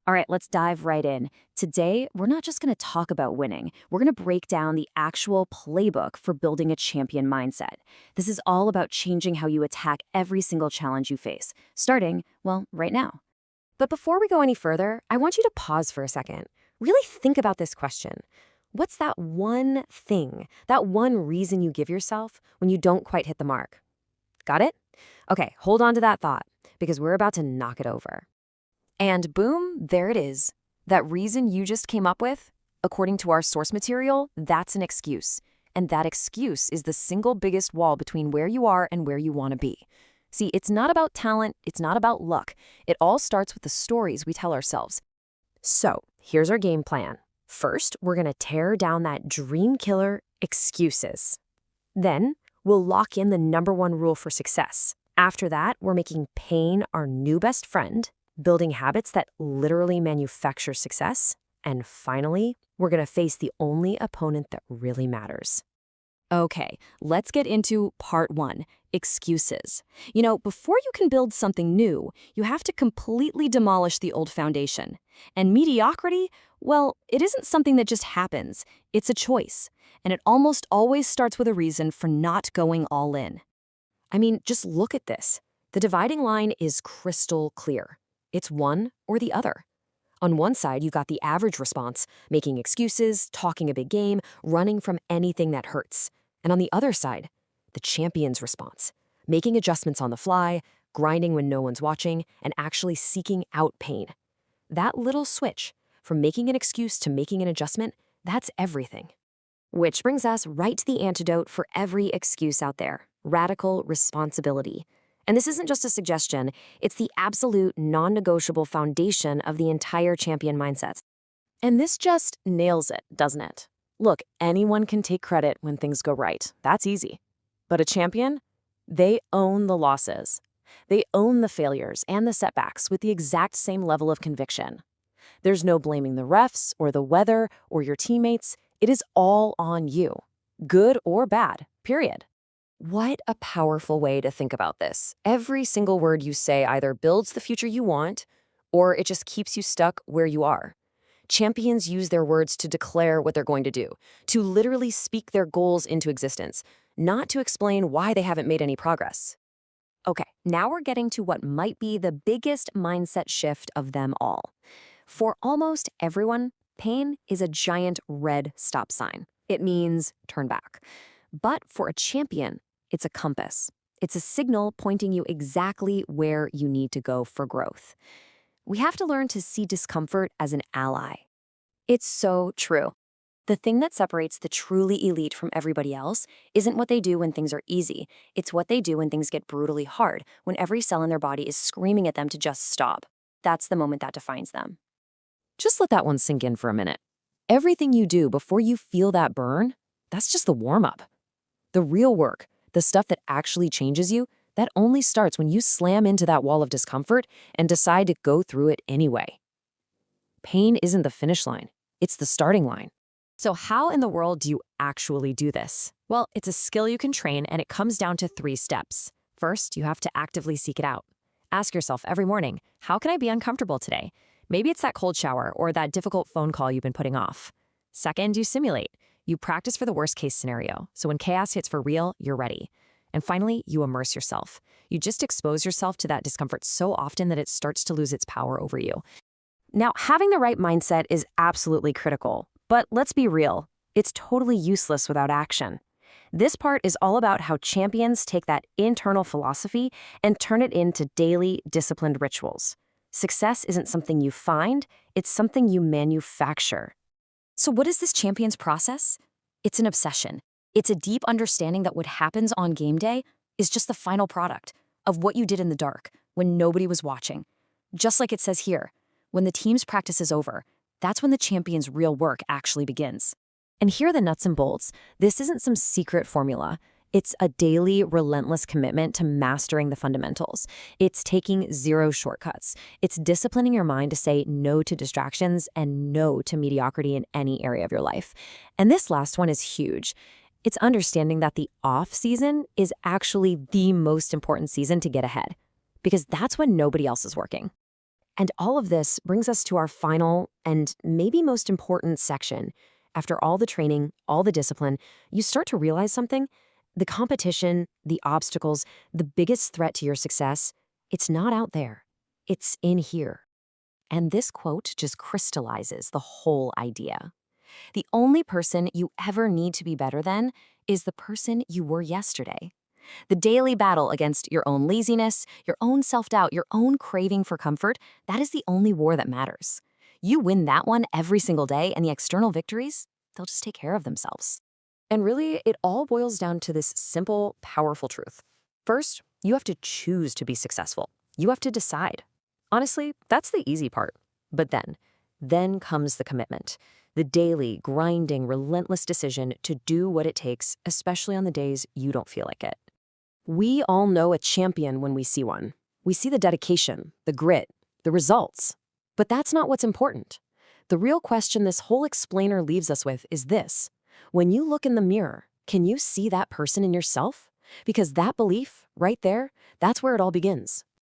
All right, let's dive right in. Today, we're not just going to talk about winning. We're going to break down the actual playbook for building a champion mindset. This is all about changing how you attack every single challenge you face, starting, well, right now. But before we go any further, I want you to pause for a second. Really think about this question. What's that one thing, that one reason you give yourself when you don't quite hit the mark? Got it? Okay, hold on to that thought, because we're about to knock it over. And boom, there it is. That reason you just came up with, according to our source material, that's an excuse. And that excuse is the single biggest wall between where you are and where you want to be. See, it's not about talent, it's not about luck. It all starts with the stories we tell ourselves. So, here's our game plan. First, we're going to tear down that dream killer, excuses. Then, we'll lock in the number one rule for success. After that, we're making pain our new best friend, building habits that literally manufacture success. And finally, we're going to face the only opponent that really matters. Okay, let's get into part one, excuses. Before you can build something new, you have to completely demolish the old foundation. And mediocrity, well, it isn't something that just happens. It's a choice. And it almost always starts with a reason for not going all in. I mean, just look at this. The dividing line is crystal clear. It's one or the other. On one side, you've got the average response, making excuses, talking a big game, running from anything that hurts. And on the other side, the champion's response, making adjustments on the fly, grinding when no one's watching, and actually seeking out pain. That little switch, from making an excuse to making an adjustment, that's everything. Which brings us right to the antidote for every excuse out there, radical responsibility. And this isn't just a suggestion, it's the absolute non-negotiable foundation of the entire champion mindset. And this just nails it, doesn't it? Look, anyone can take credit when things go right. That's easy. But a champion? They own the losses. They own the failures and the setbacks with the exact same level of conviction. There's no blaming the refs or the weather or your teammates. It is all on you, good or bad, period. What a powerful way to think about this. Every single word you say either builds the future you want, or it just keeps you stuck where you are. Champions use their words to declare what they're going to do, to literally speak their goals into existence, not to explain why they haven't made any progress. Okay, now we're getting to what might be the biggest mindset shift of them all. For almost everyone, pain is a giant red stop sign. It means turn back. But for a champion, it's a compass. It's a signal pointing you exactly where you need to go for growth. We have to learn to see discomfort as an ally. It's so true. The thing that separates the truly elite from everybody else isn't what they do when things are easy. It's what they do when things get brutally hard, when every cell in their body is screaming at them to just stop. That's the moment that defines them. Just let that one sink in for a minute. Everything you do before you feel that burn, that's just the warm-up. The real work, the stuff that actually changes you, that only starts when you slam into that wall of discomfort and decide to go through it anyway. Pain isn't the finish line, it's the starting line. So how in the world do you actually do this? Well, it's a skill you can train, and it comes down to 3 steps. First, you have to actively seek it out. Ask yourself every morning, how can I be uncomfortable today? Maybe it's that cold shower or that difficult phone call you've been putting off. Second, you simulate. You practice for the worst-case scenario, so when chaos hits for real, you're ready. And finally, you immerse yourself. You just expose yourself to that discomfort so often that it starts to lose its power over you. Now, having the right mindset is absolutely critical, but let's be real, it's totally useless without action. This part is all about how champions take that internal philosophy and turn it into daily, disciplined rituals. Success isn't something you find, it's something you manufacture. So what is this champion's process? It's an obsession. It's a deep understanding that what happens on game day is just the final product of what you did in the dark when nobody was watching. Just like it says here, when the team's practice is over, that's when the champion's real work actually begins. And here are the nuts and bolts. This isn't some secret formula. It's a daily, relentless commitment to mastering the fundamentals. It's taking 0 shortcuts. It's disciplining your mind to say no to distractions and no to mediocrity in any area of your life. And this last one is huge. It's understanding that the off season is actually the most important season to get ahead, because that's when nobody else is working. And all of this brings us to our final and maybe most important section. After all the training, all the discipline, you start to realize something. The competition, the obstacles, the biggest threat to your success, it's not out there. It's in here. And this quote just crystallizes the whole idea. The only person you ever need to be better than is the person you were yesterday. The daily battle against your own laziness, your own self-doubt, your own craving for comfort, that is the only war that matters. You win that one every single day, and the external victories, they'll just take care of themselves. And really, it all boils down to this simple, powerful truth. First, you have to choose to be successful. You have to decide. Honestly, that's the easy part. But then comes the commitment. The daily, grinding, relentless decision to do what it takes, especially on the days you don't feel like it. We all know a champion when we see one. We see the dedication, the grit, the results. But that's not what's important. The real question this whole explainer leaves us with is this. When you look in the mirror, can you see that person in yourself? Because that belief, right there, that's where it all begins.